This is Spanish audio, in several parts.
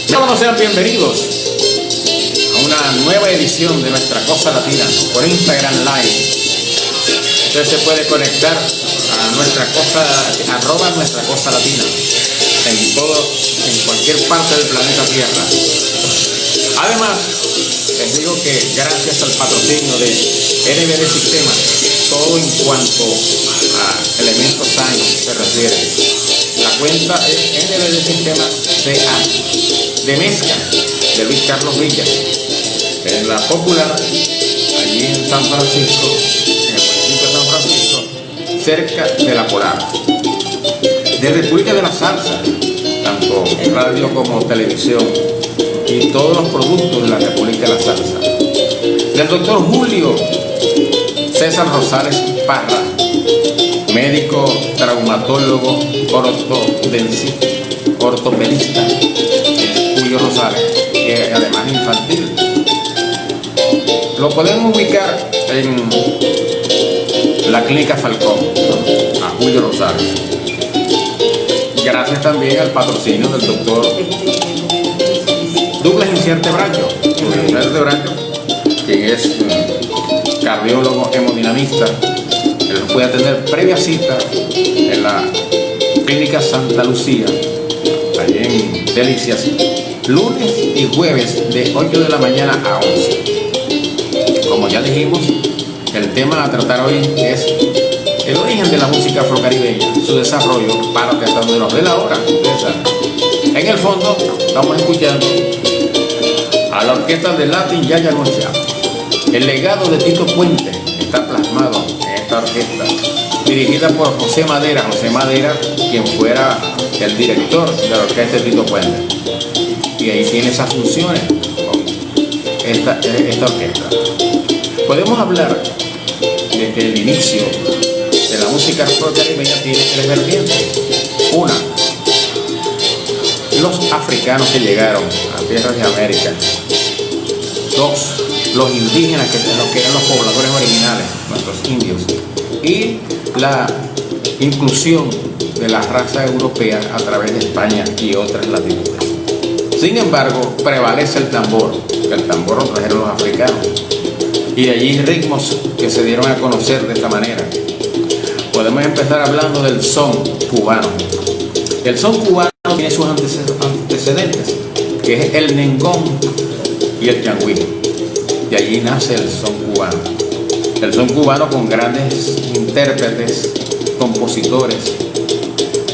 Todos sean bienvenidos a una nueva edición de Nuestra Cosa Latina por Instagram Live. Usted se puede conectar a nuestra cosa, @nuestra cosa latina, en cualquier parte del planeta Tierra. Además, les digo que gracias al patrocinio de NBD Sistemas, todo en cuanto a elementos sanos se refiere. La cuenta es NBD Sistemas CA de Mezca, de Luis Carlos Villa, en la Popular, allí en San Francisco, en el municipio de San Francisco, cerca de la Polar. De República de la Salsa, tanto radio como televisión, y todos los productos de la República de la Salsa. Del doctor Julio César Rosales Parra, médico, traumatólogo, ortopedista, Julio Rosales, que además es infantil. Lo podemos ubicar en la Clínica Falcón, a Julio Rosales. Gracias también al patrocinio del doctor Douglas Inciarte Bracho, quien es cardiólogo hemodinamista. Él nos puede atender previa cita en la Clínica Santa Lucía, allí en Delicias, lunes y jueves de 8 de la mañana a 11. Como ya dijimos, el tema a tratar hoy es el origen de la música afrocaribeña, su desarrollo para que hasta donde nos dé la hora. En el fondo estamos escuchando a la orquesta de Latin Yaya Noche. El legado de Tito Puente está plasmado en esta orquesta, dirigida por José Madera, quien fuera el director de la orquesta de Tito Puente. Y ahí tiene esas funciones con esta orquesta. Podemos hablar de que el inicio de la música afrocaribeña tiene tres vertientes. Una, los africanos que llegaron a tierras de América. Dos, los indígenas, que eran los pobladores originales, nuestros indios. Y la inclusión de la raza europea a través de España y otras latitudes. Sin embargo, prevalece el tambor, que el tambor lo trajeron los africanos. Y de allí ritmos que se dieron a conocer de esta manera. Podemos empezar hablando del son cubano. El son cubano tiene sus antecedentes, que es el nengón y el yangüí. De allí nace el son cubano. El son cubano con grandes intérpretes, compositores,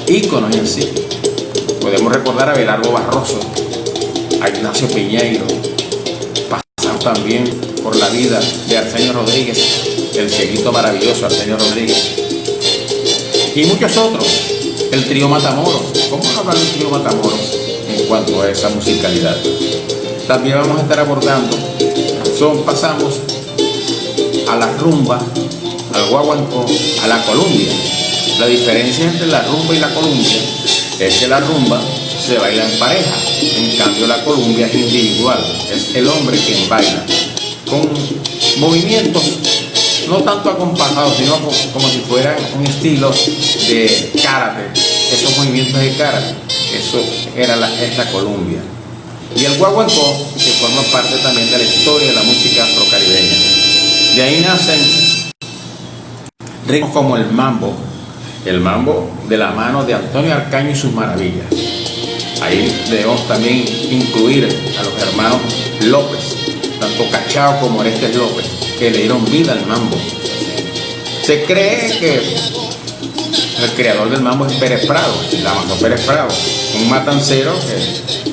íconos en sí. Podemos recordar a Belardo Barroso, a Ignacio Piñeiro. Pasamos también por la vida de Arsenio Rodríguez, el cieguito maravilloso Arsenio Rodríguez, y muchos otros. El trío Matamoros. ¿Cómo hablar del trío Matamoros en cuanto a esa musicalidad? También vamos a estar abordando, pasamos a la rumba, al guaguancó, a la columbia. La diferencia entre la rumba y la columbia es que la rumba se baila en pareja, en cambio la columbia es individual, es el hombre quien baila, con movimientos no tanto acompasados, sino como si fueran un estilo de karate. Esos movimientos de karate, eso es la columbia. Y el guaguancó, que forma parte también de la historia de la música afrocaribeña. De ahí nacen ritmos como el mambo de la mano de Antonio Arcaño y sus maravillas. Ahí debemos también incluir a los hermanos López, tanto Cachao como Orestes López, que le dieron vida al mambo. Se cree que el creador del mambo es Pérez Prado, Damaso Pérez Prado, un matancero que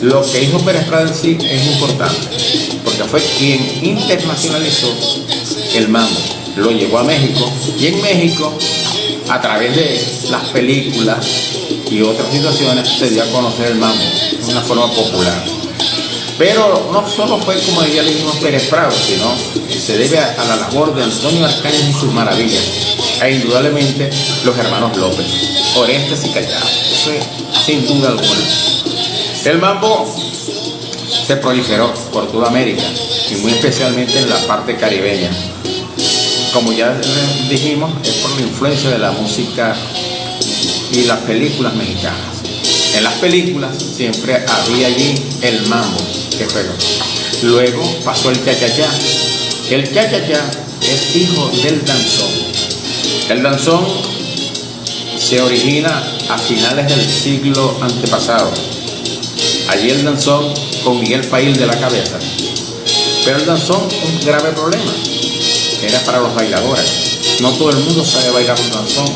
lo que hizo Pérez Prado en sí es importante, porque fue quien internacionalizó el mambo, lo llevó a México, y en México, a través de las películas y otras situaciones, se dio a conocer el mambo de una forma popular. Pero no solo fue, como ya le dijimos, Pérez Prado, sino se debe a la labor de Antonio Arcaño y sus maravillas, e indudablemente los hermanos López, Orestes y Callao. Eso es sin duda alguna. El mambo se proliferó por toda América y muy especialmente en la parte caribeña. Como ya dijimos, es por la influencia de la música y las películas mexicanas. En las películas siempre había allí el mambo, que fue. Luego pasó el cha-cha-cha. El cha-cha-cha es hijo del danzón. El danzón se origina a finales del siglo antepasado. Allí el danzón con Miguel Faíl de la cabeza. Pero el danzón un grave problema. Era para los bailadores. No todo el mundo sabe bailar un danzón,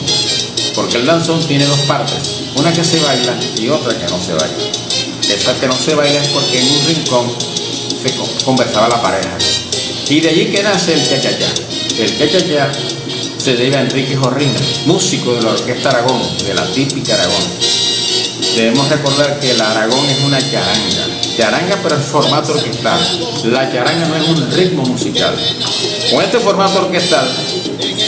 porque el danzón tiene dos partes, una que se baila y otra que no se baila. Esa que no se baila es porque en un rincón se conversaba la pareja. Y de allí que nace el cha-cha-cha. El cha-cha-cha se debe a Enrique Jorrina, músico de la Orquesta Aragón, de la típica Aragón. Debemos recordar que la Aragón es una charanga, pero en formato orquestal. La charanga no es un ritmo musical. Con este formato orquestal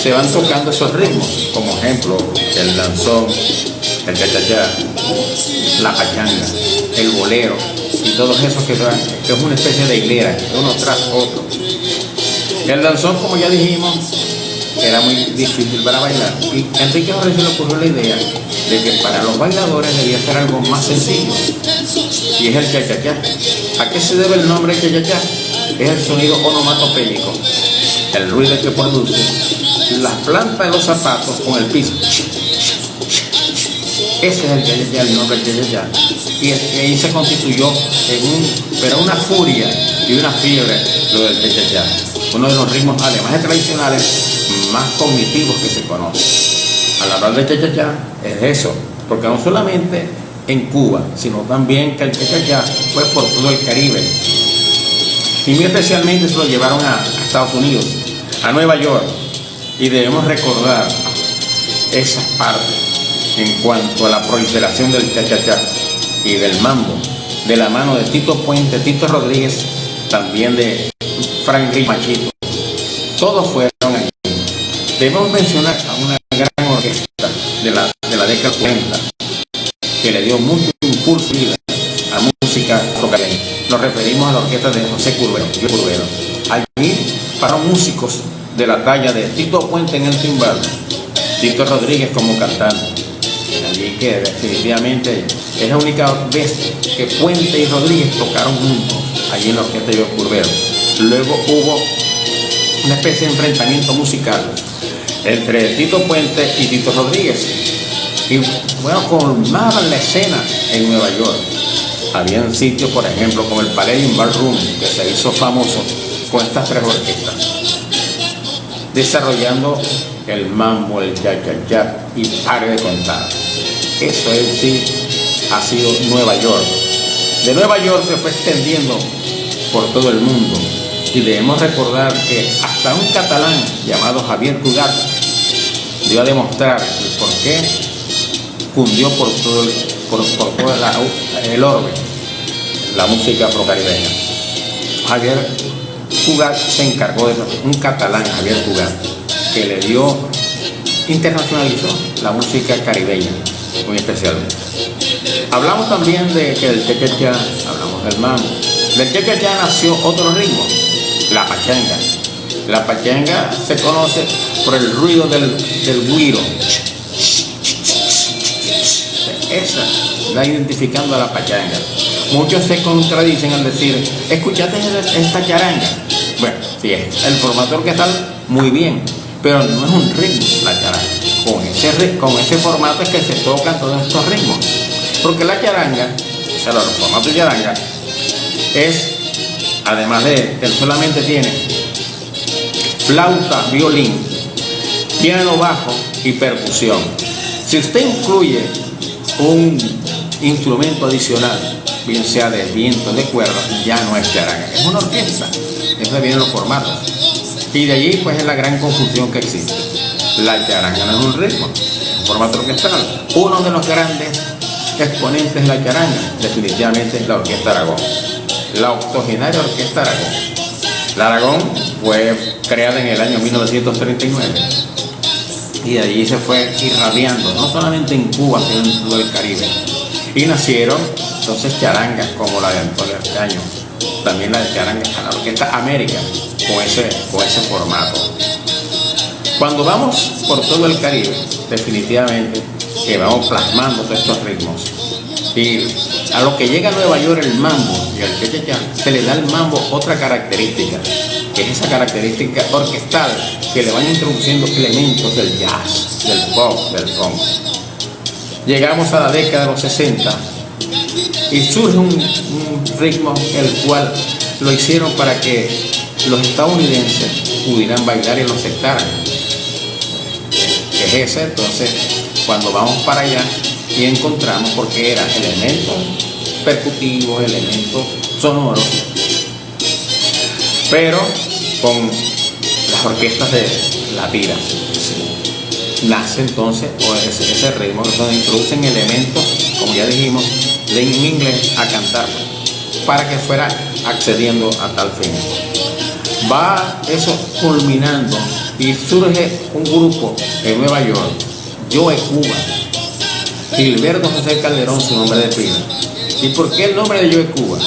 se van tocando esos ritmos, como ejemplo el danzón, el cha-cha-cha, la pachanga, el bolero y todos esos que es una especie de hilera, uno tras otro. El danzón, como ya dijimos, era muy difícil para bailar, y Enrique Jorrina se le ocurrió la idea de que para los bailadores debía ser algo más sencillo, y es el cha-cha-cha. ¿A qué se debe el nombre cha-cha-cha? Es el sonido onomatopéyico, el ruido que produce las plantas de los zapatos con el piso. Ese es el cha-cha-cha, el nombre cha-cha-cha. Y ahí se constituyó pero una furia y una fiebre lo del cha-cha-cha. Uno de los ritmos, además de tradicionales, más cognitivos que se conoce. Al hablar de cha-cha-cha es eso, porque no solamente en Cuba, sino también que el cha-cha-cha fue por todo el Caribe. Y muy especialmente se lo llevaron a Estados Unidos, a Nueva York. Y debemos recordar esas partes en cuanto a la proliferación del cha-cha-cha y del mambo, de la mano de Tito Puente, Tito Rodríguez, también de Frank Machito. Todos fueron allí. Debemos mencionar a una gran orquesta de la década 40 que le dio mucho impulso a música afrocaribeña. Nos referimos a la orquesta de José Curbero. Allí pararon músicos de la talla de Tito Puente en el timbal, Tito Rodríguez como cantante. Allí que definitivamente es la única vez que Puente y Rodríguez tocaron juntos, allí en la orquesta de Curbero. Luego hubo una especie de enfrentamiento musical entre Tito Puente y Tito Rodríguez. Y bueno, colmaban la escena en Nueva York. Habían sitios, por ejemplo, como el Palladium Ballroom, que se hizo famoso con estas tres orquestas, desarrollando el mambo, el cha-cha-cha y pare de contar. Eso en sí ha sido Nueva York. De Nueva York se fue extendiendo por todo el mundo, y debemos recordar que hasta un catalán llamado Javier Cugat dio a demostrar el por qué cundió por todo el orbe la música afrocaribeña. Javier Cugat se encargó de eso, un catalán, Javier Cugat, que le internacionalizó la música caribeña, muy especialmente. Hablamos también de que el cha-cha-cha, hablamos del mambo. Del cha-cha-cha nació otro ritmo, la pachanga. La pachanga se conoce por el ruido del güiro. Esa la identificando a la pachanga. Muchos se contradicen al decir, ¿escuchaste esta charanga? Bueno, sí, el formato orquestal muy bien, pero no es un ritmo la charanga. Con ese formato es que se tocan todos estos ritmos. Porque la charanga, o sea, el formato de charanga, es, además de que solamente tiene flauta, violín, piano bajo y percusión. Si usted incluye un instrumento adicional, bien sea de viento, de cuerda, ya no es charanga, es una orquesta. Eso vienen los formatos. Y de allí pues es la gran confusión que existe. La charanga no es un ritmo, es un formato orquestal. Uno de los grandes exponentes de la charanga definitivamente es la Orquesta Aragón, la octogenaria Orquesta Aragón. La Aragón fue creada en el año 1939 y de allí se fue irradiando, no solamente en Cuba, sino en todo el Caribe. Y nacieron entonces charangas como la de Antonio Caño, también la de charanga, la Orquesta América, con ese formato. Cuando vamos por todo el Caribe, definitivamente que vamos plasmando todos estos ritmos. Y a lo que llega a Nueva York el mambo y el cha-cha-cha, se le da al mambo otra característica, que es esa característica orquestal que le van introduciendo elementos del jazz, del pop, del funk. Llegamos a la década de los 60 y surge un ritmo el cual lo hicieron para que los estadounidenses pudieran bailar y lo aceptaran. Es ese, entonces, cuando vamos para allá y encontramos, porque eran elementos percutivos, elementos sonoros, pero con las orquestas de latinas. Nace entonces ese ritmo, donde introducen elementos, como ya dijimos, en inglés a cantar, para que fuera accediendo a tal fin. Va eso culminando y surge un grupo en Nueva York, Joe Cuba, Gilberto José Calderón, su nombre de pila. ¿Y por qué el nombre de Joe Cuba?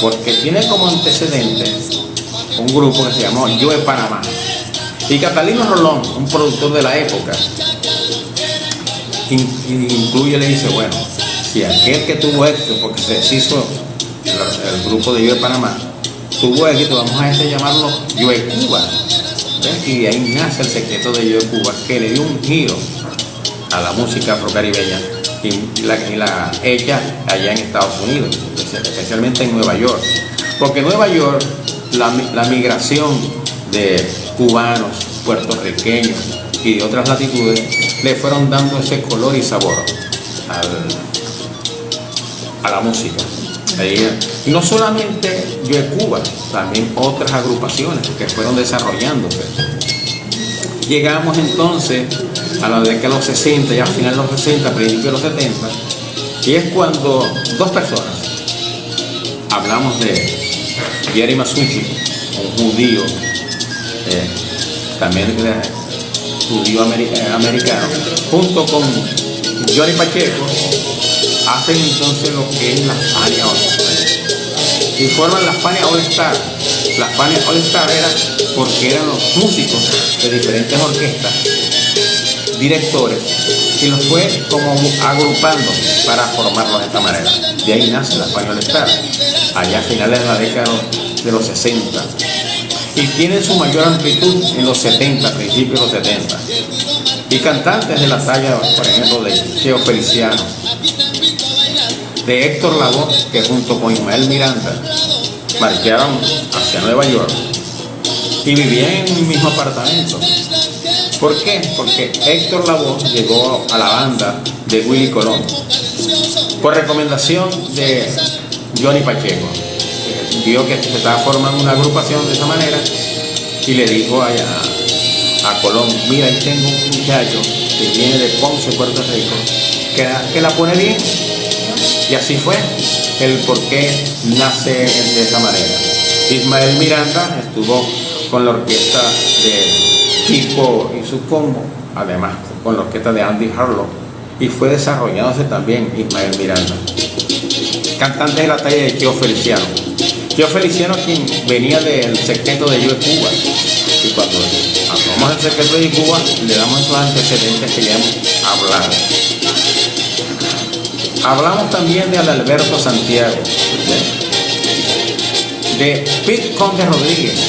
Porque tiene como antecedente un grupo que se llamó Joe Panamá. Y Catalino Rolón, un productor de la época, incluye, le dice, bueno, si aquel que tuvo éxito, porque se deshizo el grupo de Joe Panamá, tuvo éxito, vamos a llamarlo Joe Cuba. ¿Ves? Y de ahí nace el secreto de Joe Cuba, que le dio un giro a la música afrocaribeña y la hecha allá en Estados Unidos, especialmente en Nueva York. Porque en Nueva York la migración de cubanos, puertorriqueños y de otras latitudes le fueron dando ese color y sabor a la música. Y no solamente Joe Cuba, también otras agrupaciones que fueron desarrollándose. Llegamos entonces a la década de los 60, ya a finales de los 60, principios de los 70, y es cuando dos personas, hablamos de Jerry Masucci, un judío, también judío americano, junto con Johnny Pacheco, hacen entonces lo que es la Fania All Star y forman la Fania All Star. La Fania All Star era porque eran los músicos de diferentes orquestas, directores, y los fue como agrupando para formarlos de esta manera. De ahí nace la Fania All Star, allá a finales de la década de los 60. Y tiene su mayor amplitud en los 70, principios de los 70. Y cantantes de la talla, por ejemplo, de Cheo Feliciano, de Héctor Lavoe, que junto con Ismael Miranda marcharon hacia Nueva York y vivían en un mismo apartamento. ¿Por qué? Porque Héctor Lavoe llegó a la banda de Willy Colón por recomendación de Johnny Pacheco. Vio que se estaba formando una agrupación de esa manera y le dijo a Colón, mira, ahí tengo un muchacho que viene de Ponce, Puerto Rico, que la pone bien. Y así fue el por qué nace de esa manera. Ismael Miranda estuvo con la orquesta de Tipo y su combo, además con la orquesta de Andy Harlow, y fue desarrollándose también Ismael Miranda. Cantante de la talla de Cheo Feliciano. Cheo Feliciano, quien venía del secreto de Joe Cuba. Y cuando hablamos del secreto de Cuba, le damos esos antecedentes que ya hemos hablado. Hablamos también de Adalberto Santiago, de Pete Conde Rodríguez,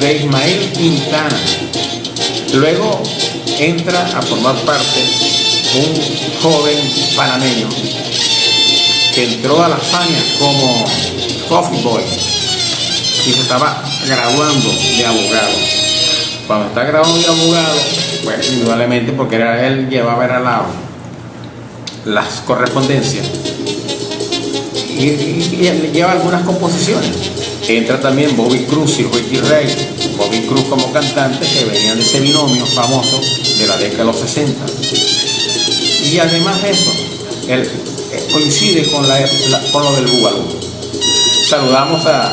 de Ismael Quintana. Luego entra a formar parte un joven panameño que entró a la Fania como Coffee Boy y se estaba graduando de abogado. Cuando está graduando de abogado, pues indudablemente porque era él llevaba al lado las correspondencias y lleva algunas composiciones. Entra también Bobby Cruz y Ricky Ray. Bobby Cruz como cantante, que venían de ese binomio famoso de la década de los 60. Y además de eso, él coincide con lo del Bugalú. Saludamos a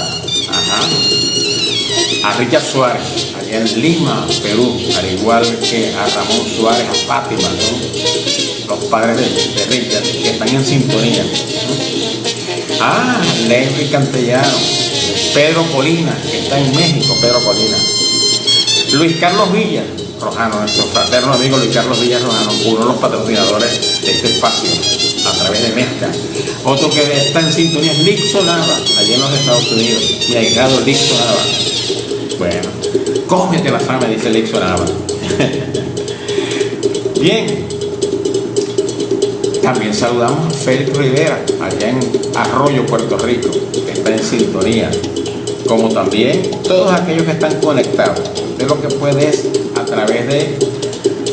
Richard Suárez, allá en Lima, Perú, al igual que a Ramón Suárez, a Fátima, ¿no? Los padres de Richard, que están en sintonía, ¿no? Leslie Cantellano, Pedro Colina, que está en México, Pedro Colina. Luis Carlos Villa Rojano, nuestro fraterno amigo Luis Carlos Villa Rojano, uno de los patrocinadores de este espacio. a través de Mezcla. Otro que está en sintonía es Lixo Nava, allí en los Estados Unidos, mi ahijado Lixo Nava. Bueno, cómete la fama, dice Lixo Nava. Bien, también saludamos a Félix Rivera, allá en Arroyo, Puerto Rico, que está en sintonía, como también todos aquellos que están conectados. Usted lo que puede es a través de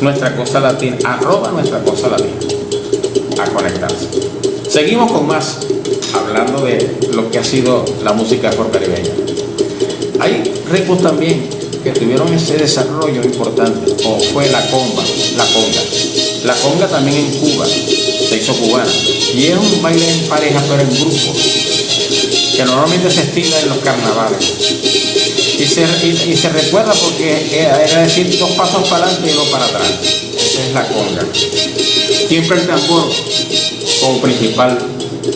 Nuestra Cosa Latina, @Nuestra Cosa Latina, a conectarse. Seguimos con más, hablando de lo que ha sido la música afrocaribeña. Hay ritmos también que tuvieron ese desarrollo importante, como fue la conga. La conga también en Cuba se hizo cubana, y es un baile en pareja, pero en grupo, que normalmente se estila en los carnavales. Y se recuerda porque era decir 2 pasos para adelante y 2 para atrás. Esa es la conga. Siempre el tambor como principal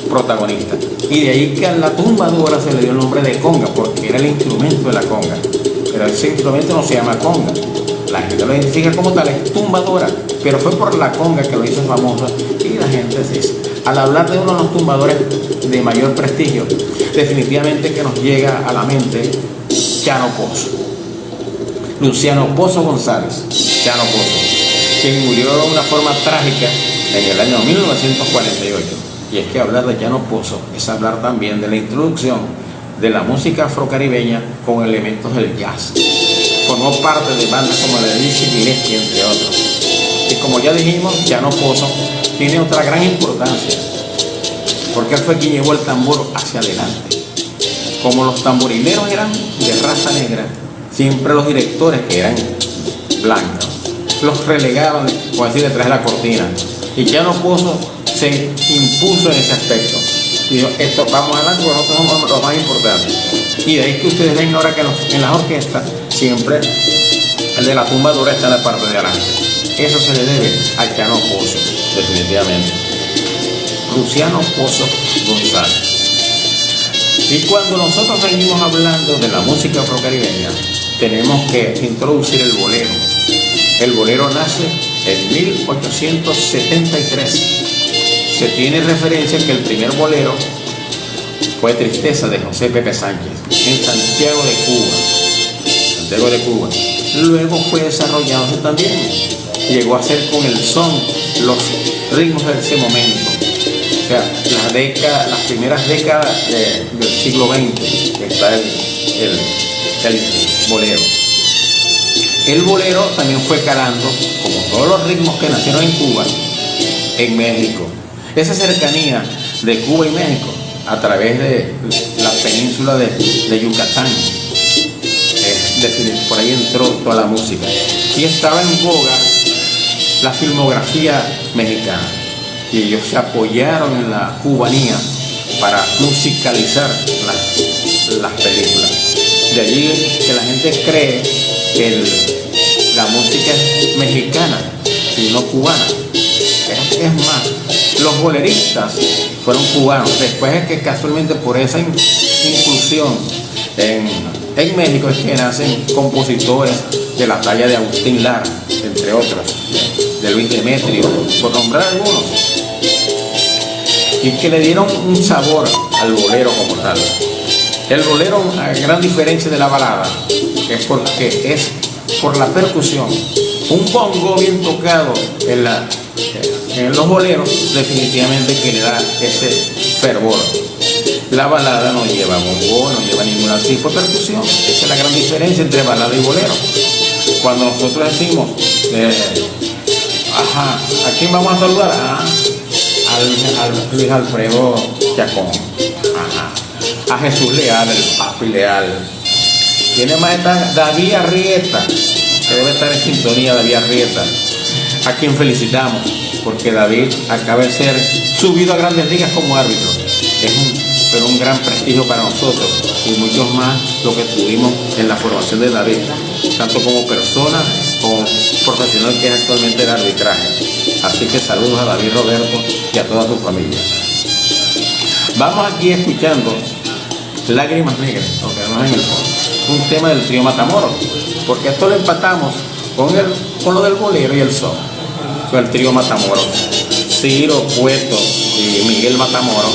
protagonista. Y de ahí que a la tumbadora se le dio el nombre de conga, porque era el instrumento de la conga. Pero ese instrumento no se llama conga. La gente lo identifica como tal, es tumbadora. Pero fue por la conga que lo hizo famosa. Y la gente dice, al hablar de uno de los tumbadores de mayor prestigio, definitivamente que nos llega a la mente Chano Pozo, Luciano Pozo González, Chano Pozo, quien murió de una forma trágica en el año 1948. Y es que hablar de Chano Pozo es hablar también de la introducción de la música afrocaribeña con elementos del jazz. Formó parte de bandas como la de Dizzy Gillespie, entre otros. Y como ya dijimos, Chano Pozo tiene otra gran importancia, porque él fue quien llevó el tambor hacia adelante. Como los tamborileros eran de raza negra, siempre los directores, que eran blancos, los relegaban, por decir, detrás de la cortina. Y Chano Pozo se impuso en ese aspecto. Y dijo, esto, vamos adelante, porque nosotros somos los más importantes. Y de ahí que ustedes ven ahora que en las orquestas siempre el de la tumbadora está en la parte de adelante. Eso se le debe a Chano Pozo, definitivamente. Luciano Pozo González. Y cuando nosotros venimos hablando de la música afrocaribeña, tenemos que introducir el bolero. El bolero nace en 1873. Se tiene referencia que el primer bolero fue Tristeza, de José Pepe Sánchez, en Santiago de Cuba. Luego fue desarrollándose también. Llegó a ser con el son, los ritmos de ese momento. O sea, las primeras décadas del siglo XX, que está el bolero. El bolero también fue calando, como todos los ritmos que nacieron en Cuba, en México. Esa cercanía de Cuba y México a través de la península de Yucatán, por ahí entró toda la música. Y estaba en boga la filmografía mexicana. Y ellos se apoyaron en la cubanía para musicalizar las películas. De allí que la gente cree que la música es mexicana y no cubana. Es más, los boleristas fueron cubanos. Después es que casualmente por esa inclusión en México es que nacen compositores de la talla de Agustín Lara, entre otros, de Luis Demetrio, por nombrar algunos, y que le dieron un sabor al bolero como tal. El bolero, a gran diferencia de la balada, es porque es por la percusión. Un bongo bien tocado en los boleros definitivamente que le da ese fervor. La balada no lleva bongo, no lleva ningún tipo de percusión. Esa es la gran diferencia entre balada y bolero. Cuando nosotros decimos, ¿a quién vamos a saludar? Al Luis Alfredo Chacón, a Jesús Leal, el papi Leal. Tiene más esta David Arrieta, que debe estar en sintonía, David Arrieta, a quien felicitamos, porque David acaba de ser subido a Grandes Ligas como árbitro. Pero un gran prestigio para nosotros, y muchos más lo que tuvimos en la formación de David, tanto como persona como profesional que es actualmente el arbitraje. Así que saludos a David Roberto y a toda su familia. Vamos aquí escuchando Lágrimas Negras, lo que vemos en el fondo, un tema del trío Matamoros, porque esto lo empatamos con lo del bolero y el son, con el trío Matamoros. Ciro Cueto y Miguel Matamoros,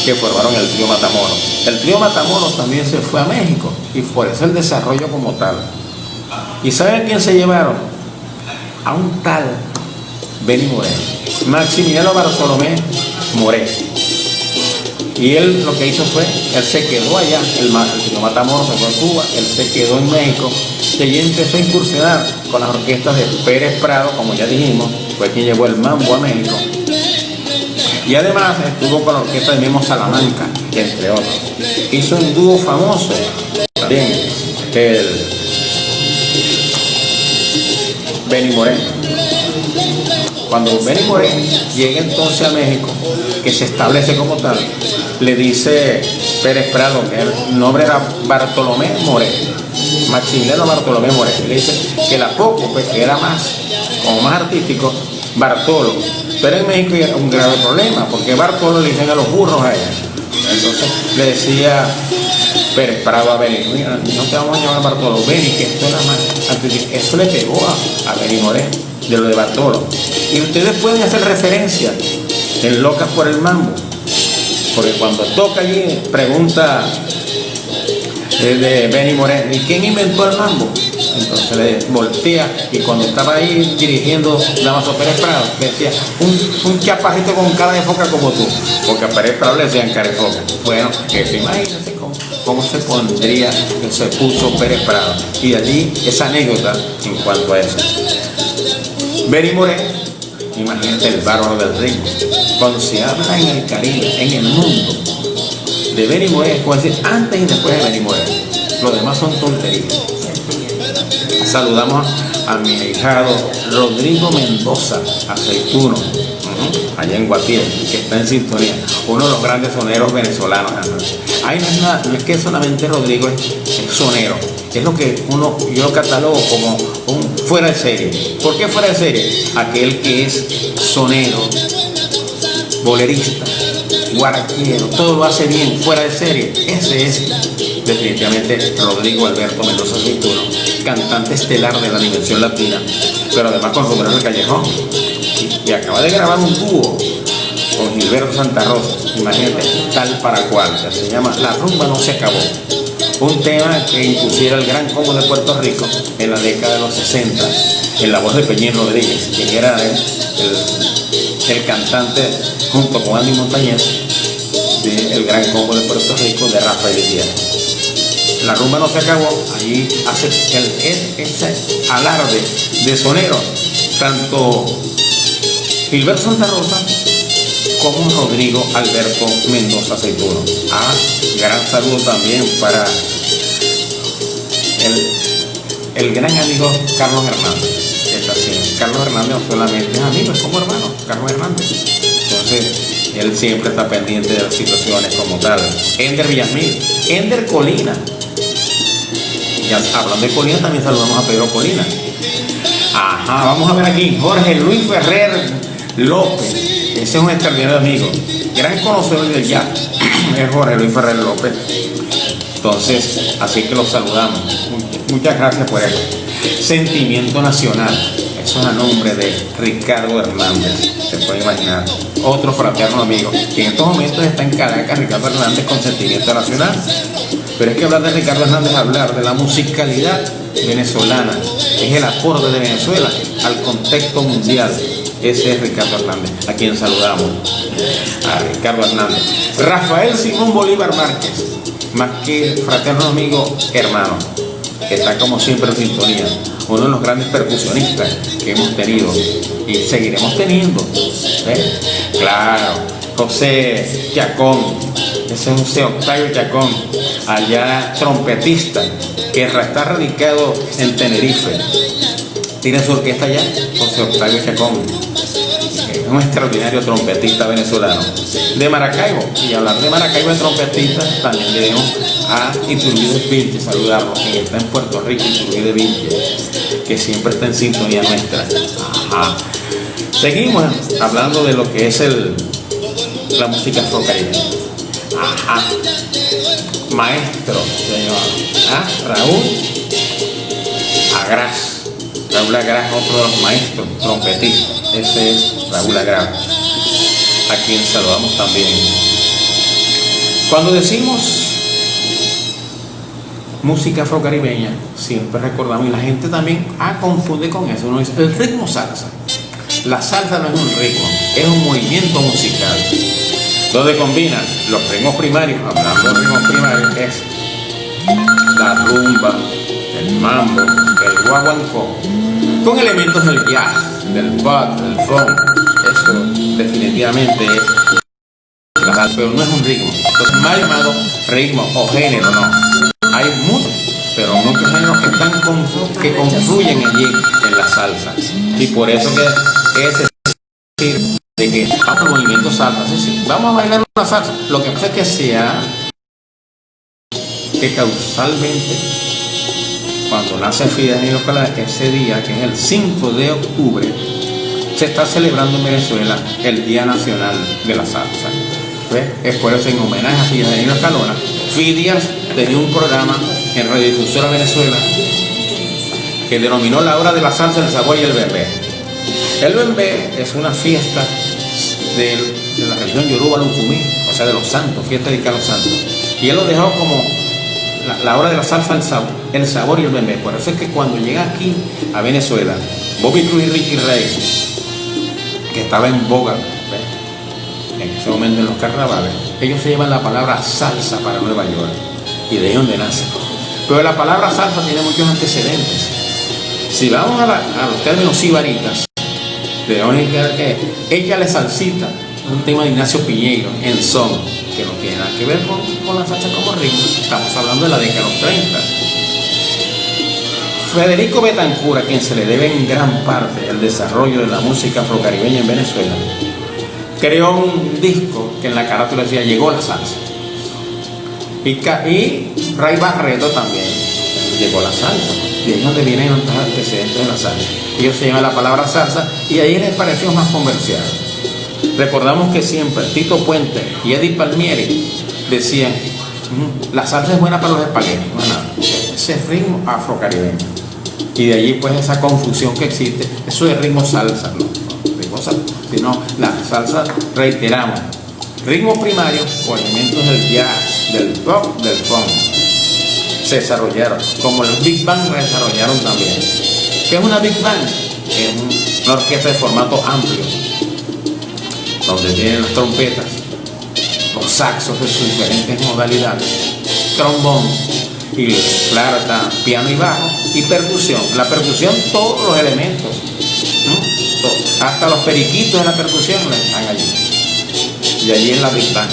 que formaron el trío Matamoros. El trío Matamoros también se fue a México y por eso el desarrollo como tal. ¿Y saben a quién se llevaron? A un tal Benny Moré, Maximiliano Bartolomé Moré. Y él lo que hizo fue, él se quedó allá, el trío Matamoros se fue a Cuba, él se quedó en México y allí empezó a incursionar con las orquestas de Pérez Prado, como ya dijimos, fue quien llevó el mambo a México. Y además estuvo con la orquesta de mismo Salamanca, entre otros. Hizo un dúo famoso también, el Benny Moré. Cuando Benny Moré llega entonces a México, que se establece como tal, le dice Pérez Prado, que el nombre era Bartolomé Moré, Maximiliano Bartolomé Moré, le dice que el apodo, pues, que era más, como más artístico, Bartolo. Pero en México era un grave problema, porque Bartolo le dicen a los burros a ella. Entonces le decía Pérez Prado a Benny, mira, no te vamos a llamar Bartolo, Benny, que esto era más artístico. Eso le pegó a Benny Moré, de lo de Bartolo. Y ustedes pueden hacer referencia en Locas por el Mambo, porque cuando toca allí pregunta de Benny Moré, ¿y quién inventó el mambo? Entonces le voltea y cuando estaba ahí dirigiendo Damaso Pérez Prado, le decía, un chapajito con cara de foca como tú, porque a Pérez Prado le decían cara de foca. Bueno, que se imagínense cómo se pondría, que se puso Pérez Prado. Y de allí esa anécdota en cuanto a eso. Benny Moré, imagínate el bárbaro del ritmo. Cuando se habla en el Caribe, en el mundo, de Benny Moré, puedo decir antes y después de Benny Moré. Los demás son tonterías. Saludamos a mi ahijado Rodrigo Mendoza, aceituno, allá en Guatier, que está en sintonía, uno de los grandes soneros venezolanos. Ahí no es que solamente Rodrigo es sonero, es lo que yo lo catalogo como un fuera de serie. ¿Por qué fuera de serie? Aquel que es sonero, bolerista, guaraquero, todo lo hace bien, fuera de serie. Ese es definitivamente Rodrigo Alberto Mendoza Aceituno, cantante estelar de la dimensión latina, pero además con Romero del Callejón. Y acaba de grabar un dúo con Gilberto Santa Rosa, imagínate, tal para cual, que se llama La Rumba No Se Acabó. Un tema que impusiera el gran combo de Puerto Rico en la década de los 60, en la voz de Peñín Rodríguez, quien era el cantante junto con Andy Montañez del gran combo de Puerto Rico de Rafael Díaz. La Rumba No Se Acabó, allí hace ese alarde de sonero, tanto Gilberto Santa Rosa como Rodrigo Alberto Mendoza Aceituno. Gran saludo también para el gran amigo Carlos Hernández. Es así, Carlos Hernández no solamente es amigo, es como hermano, Carlos Hernández. Entonces, él siempre está pendiente de las situaciones como tal. Ender Villamil, Ender Colina. Y hablando de Colina, también saludamos a Pedro Colina. Vamos a ver aquí, Jorge Luis Ferrer López. Ese es un extraordinario amigo, gran conocedor del jazz, es Jorge Luis Ferrer López. Entonces, así que los saludamos. Muchas gracias por eso. Sentimiento Nacional, eso es a nombre de Ricardo Hernández, se puede imaginar. Otro fraterno amigo, que en estos momentos está en Caracas, Ricardo Hernández, con Sentimiento Nacional. Pero es que hablar de Ricardo Hernández es hablar de la musicalidad venezolana, es el aporte de Venezuela al contexto mundial. Ese es Ricardo Hernández, a quien saludamos, a Ricardo Hernández. Rafael Simón Bolívar Márquez, más que fraterno amigo, hermano, que está como siempre en sintonía, uno de los grandes percusionistas que hemos tenido y seguiremos teniendo. Claro, José Chacón, ese es un José Octavio Chacón, allá trompetista, que está radicado en Tenerife. Tiene su orquesta allá, José Octavio Chacón, un extraordinario trompetista venezolano. De Maracaibo, y hablar de Maracaibo de trompetista, también debemos a Iturbide Vilche, saludarlo, que está en Puerto Rico, Iturbide Vilche, que siempre está en sintonía nuestra. Seguimos hablando de lo que es la música afrocaribeña. Maestro, señor, Raúl Agras, otro de los maestros trompetistas. Ese es Raúl Agras. a quien saludamos también. Cuando decimos música afrocaribeña, siempre recordamos, y la gente también confunde con eso, uno dice, el ritmo salsa. La salsa no es un ritmo, es un movimiento musical, donde combina los ritmos primarios, hablando de ritmos primarios, es la rumba, el mambo, el guaguancó, con elementos del jazz, del pop, del funk. Eso definitivamente es la salsa, pero no es un ritmo. Entonces, mal llamado ritmo o género, no. Hay muchos, pero muchos géneros que confluyen allí en la salsa. Y por eso que es decir, de que vamos al movimiento salsa, sí, vamos a bailar una salsa. Lo que pasa es que causalmente, cuando nace Fidel Danilo Escalada, ese día, que es el 5 de octubre, se está celebrando en Venezuela el Día Nacional de la Salsa. ¿Ves? Es por eso, en homenaje a Fidel Danilo Escalona, Fidias tenía un programa en Radiodifusora Venezuela que denominó la hora de la salsa, el sabor y el bembé. El bembé es una fiesta de la región Yoruba Lucumí, o sea, de los santos, fiesta dedicada a los santos. Y él lo dejó como la hora de la salsa, el sabor y el bembé. Por eso es que cuando llega aquí a Venezuela, Bobby Cruz y Ricky Rey, que estaba en boga, ¿ves?, en ese momento en los carnavales, ellos se llevan la palabra salsa para Nueva York, y de ahí es donde nace. Pero la palabra salsa tiene muchos antecedentes. Si vamos a los términos sibaritas, debemos indicar que échale salsita, un tema de Ignacio Piñeiro en son, que no tiene nada que ver con la salsa como ritmo. Estamos hablando de la década de los 30. Federico Betancur, a quien se le debe en gran parte el desarrollo de la música afrocaribeña en Venezuela, creó un disco que en la carátula decía "Llegó la salsa". Y Ray Barreto también, "Llegó la salsa". Y ahí es donde vienen los antecedentes de la salsa. Ellos se llaman la palabra salsa y ahí les pareció más comercial. Recordamos que siempre Tito Puente y Eddie Palmieri decían, la salsa es buena para los espaguetis. No, ese es ritmo afrocaribeño. Y de allí pues esa confusión que existe. Eso es ritmo salsa, no ritmo salsa, sino la salsa, reiteramos, ritmo primario o elementos del jazz, del pop, del funk, se desarrollaron, como los Big Band desarrollaron también. ¿Qué es una Big Band? Es una orquesta de formato amplio, donde tienen las trompetas, los saxos de sus diferentes modalidades, trombón, y claro, está piano y bajo, y percusión. La percusión, todos los elementos, hasta los periquitos de la percusión están allí. Y allí en la Big Band.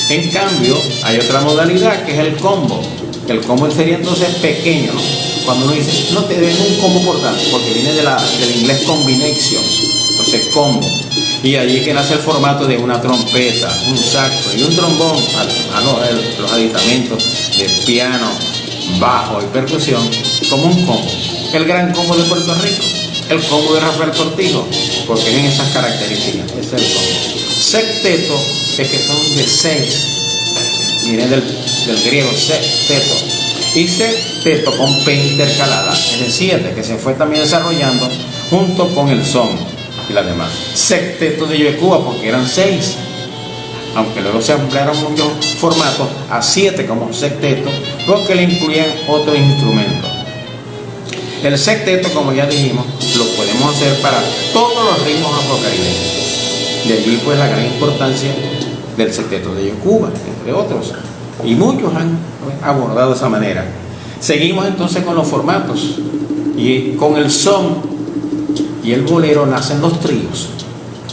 En cambio, hay otra modalidad que es el combo. El combo sería entonces pequeño, ¿no? Cuando uno dice, no te den un combo por tanto, porque viene del inglés combination, entonces combo. Y allí que nace el formato de una trompeta, un saxo y un trombón, los aditamentos de piano, bajo y percusión, como un combo. El gran combo de Puerto Rico, el combo de Rafael Cortijo, porque tienen esas características, ese es el combo. Secteto es que son de 6, viene del griego secteto, y secteto con P intercalada, es de 7, que se fue también desarrollando junto con el son y las demás. Secteto de Yocuba, porque eran 6, aunque luego se ampliaron muchos formatos a 7 como secteto, porque le incluían otro instrumento. El secteto, como ya dijimos, lo podemos hacer para todos los ritmos afrocaribeños. De allí pues la gran importancia del secteto de Yocuba, entre otros. Y muchos han abordado de esa manera. Seguimos entonces con los formatos. Y con el son y el bolero nacen los tríos,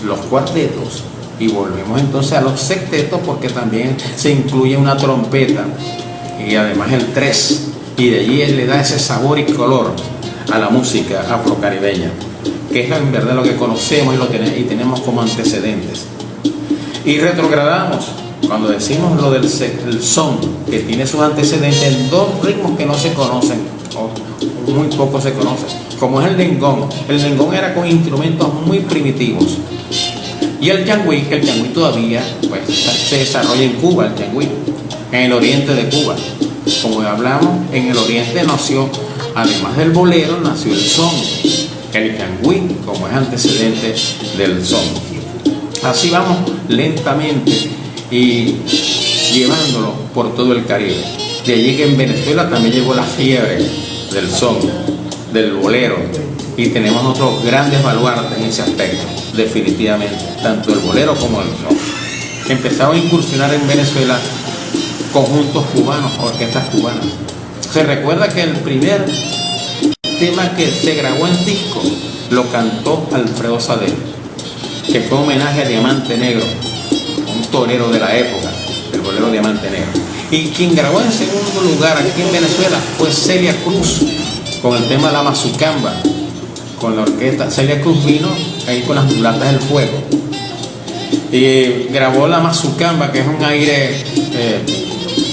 los cuartetos. Y volvemos entonces a los sectetos, porque también se incluye una trompeta y además el tres. Y de allí él le da ese sabor y color a la música afrocaribeña, que es en verdad lo que conocemos y tenemos como antecedentes. Y retrogradamos cuando decimos lo del el son, que tiene sus antecedentes en 2 ritmos que no se conocen, o muy poco se conocen, como es el dengón. El dengón era con instrumentos muy primitivos. Y el yangüí, que el yangüí todavía pues, se desarrolla en Cuba, el yangüí, en el oriente de Cuba. Como hablamos, en el oriente nació, además del bolero, nació el son, el yangüí, como es antecedente del son. Así vamos lentamente y llevándolo por todo el Caribe. De allí que en Venezuela también llegó la fiebre del son, del bolero, y tenemos otros grandes baluartes en ese aspecto, definitivamente, tanto el bolero como el son. Empezaron a incursionar en Venezuela conjuntos cubanos, orquestas cubanas. Se recuerda que el primer tema que se grabó en disco lo cantó Alfredo Sadel, que fue homenaje a Diamante Negro, un torero de la época, el bolero Diamante Negro. Y quien grabó en segundo lugar aquí en Venezuela fue Celia Cruz, con el tema La Mazucamba, con la orquesta. Celia Cruz vino ahí con las mulatas del fuego y grabó La Mazucamba, que es un aire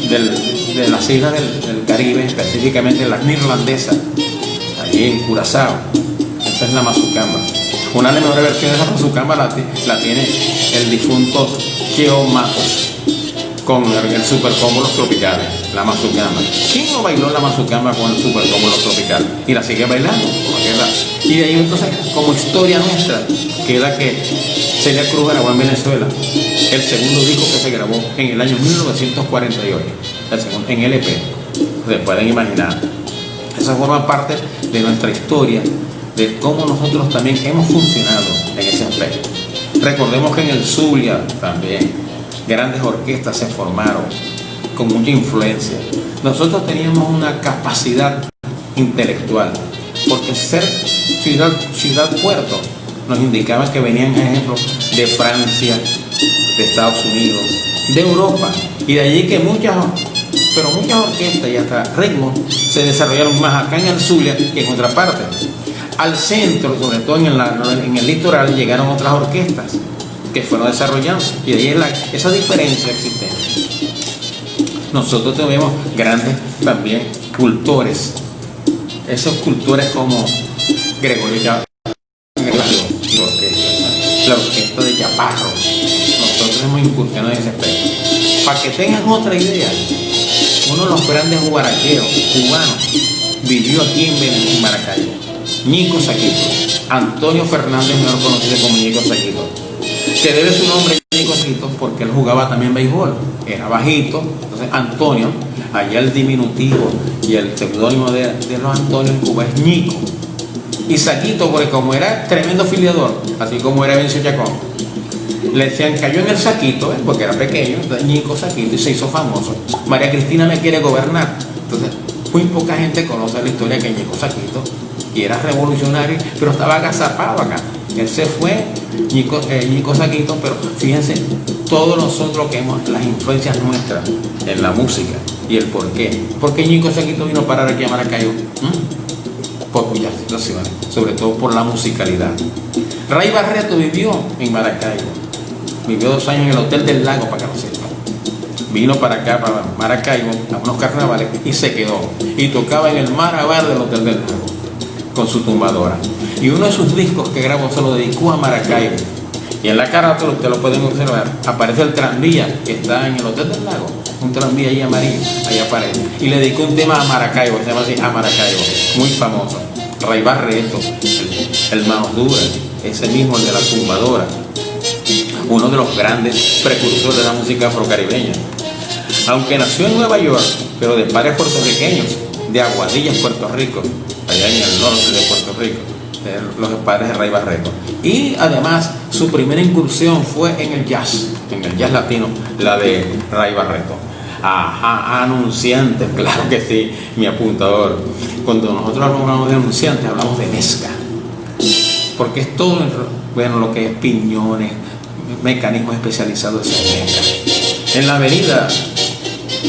de las islas del Caribe, específicamente las neerlandesas, allí en Curazao. Esa es La Mazucamba. Una de las mejores versiones de La Mazucamba la tiene el difunto Cheo Matos, con el Super Combo Los Tropicales, La Mazucamba. ¿Quién no bailó La Mazucamba con el Super Combo Los Tropicales? Y la sigue bailando. Y de ahí entonces, como historia nuestra, queda que Celia Cruz grabó en Venezuela el segundo disco que se grabó en el año 1948, en LP. Ustedes pueden imaginar. Esa forma parte de nuestra historia, de cómo nosotros también hemos funcionado en ese aspecto. Recordemos que en el Zulia también grandes orquestas se formaron con mucha influencia. Nosotros teníamos una capacidad intelectual, porque ser ciudad-puerto nos indicaba que venían ejemplos de Francia, de Estados Unidos, de Europa, y de allí que muchas orquestas y hasta ritmos se desarrollaron más acá en el Zulia que en otra parte. Al centro, sobre todo en el litoral, llegaron otras orquestas que fueron desarrollando, y de ahí esa diferencia existente. Nosotros tenemos grandes también cultores, esos cultores como Gregorio Chaparro, la orquesta de Chaparro. Nosotros hemos incursionado en ese aspecto. Para que tengan otra idea, uno de los grandes guaracheros cubanos vivió aquí en Maracaibo, Ñico Saquito, Antonio Fernández, mejor conocido como Ñico Saquito. Se debe su nombre a Ñico Saquito porque él jugaba también béisbol, era bajito. Entonces Antonio, allá el diminutivo y el seudónimo de los Antonios en Cuba es Ñico. Y Saquito, porque como era tremendo filiador, así como era Bencio Chacón, le decían, cayó en el saquito, porque era pequeño, entonces Ñico Saquito, y se hizo famoso. María Cristina me quiere gobernar. Entonces, muy poca gente conoce la historia que Ñico Saquito, y era revolucionario, pero estaba agazapado acá. Él se fue, Ñico Saquito, pero fíjense, todos nosotros que hemos, las influencias nuestras en la música, y el por qué. ¿Por qué Ñico Saquito vino a parar aquí a Maracaibo? Por muchas situaciones, sobre todo por la musicalidad. Ray Barreto vivió en Maracaibo, vivió 2 años en el Hotel del Lago, para que lo sepan. Vino para acá, para Maracaibo, a unos carnavales, y se quedó. Y tocaba en el Marabar del Hotel del Lago, con su tumbadora. Y uno de sus discos que grabó se lo dedicó a Maracaibo. Y en la carátula, ustedes lo pueden observar, aparece el tranvía que está en el Hotel del Lago, un tranvía ahí amarillo, ahí aparece. Y le dedicó un tema a Maracaibo, se llama así, a Maracaibo, muy famoso. Ray Barreto, el Manos Duras, ese mismo, el de la tumbadora, uno de los grandes precursores de la música afrocaribeña. Aunque nació en Nueva York, pero de padres puertorriqueños, de Aguadillas, Puerto Rico, allá en el norte de Puerto Rico, los padres de Ray Barreto. Y además, su primera incursión fue en el jazz latino, la de Ray Barreto. Ajá, anunciantes, claro que sí, mi apuntador. Cuando nosotros hablamos de anunciantes, hablamos de mezcla, porque es todo, bueno, lo que es piñones, mecanismos especializados en mezcla. En la avenida,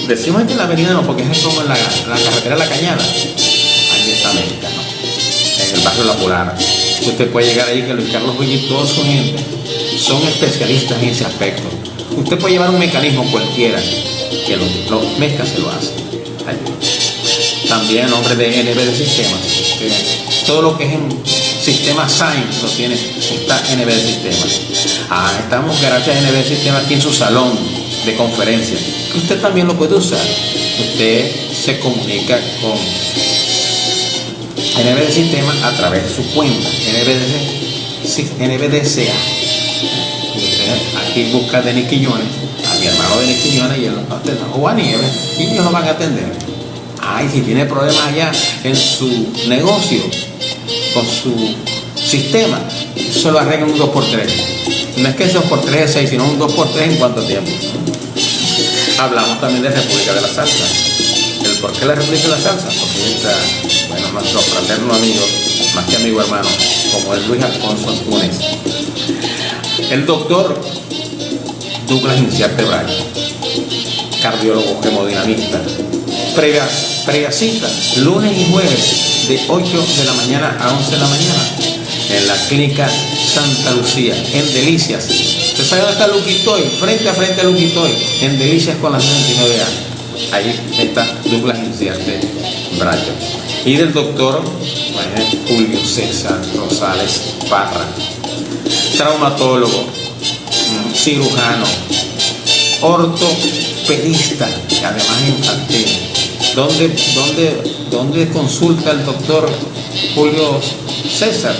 decimos que en la avenida no, porque es como en la carretera de La Cañada, ahí está mezcla, ¿no? En el barrio La Polar. Usted puede llegar ahí, que Luis Carlos Villa y toda su gente son especialistas en ese aspecto. Usted puede llevar un mecanismo cualquiera, que los mezclas se lo hacen. También el nombre de NBD Sistemas, todo lo que es en sistema Science lo tiene, está NBD Sistemas. Estamos gracias a NBD Sistemas aquí en su salón de conferencias, que usted también lo puede usar. Usted se comunica con NBD Sistemas a través de su cuenta NBDCA. Ustedes que busca a Denis Quiñones, a mi hermano Denis Quiñones, y él los atiende, o a Nieves, y ellos lo van a atender. Ay, si tiene problemas allá en su negocio, con su sistema, se lo arreglan un 2x3. No es que ese 2x3 es 6, sino un 2x3 en cuánto tiempo. Hablamos también de República de la Salsa. ¿El por qué la República de la Salsa? Porque está, bueno, nuestro fraterno amigo, más que amigo hermano, como es Luis Alfonso Antunes. El doctor Douglas Inciarte Bryan, cardiólogo hemodinamista, previa cita, lunes y jueves, de 8 de la mañana a 11 de la mañana, en la clínica Santa Lucía, en Delicias. ¿Usted sabe dónde está Luquitoy? Frente a frente a Luquitoy, en Delicias con la 69A. Ahí está Douglas Inciarte Bryan. Y del doctor Julio César Rosales Parra, traumatólogo, cirujano, ortopedista, y además infantil. ¿Dónde consulta el doctor Julio César?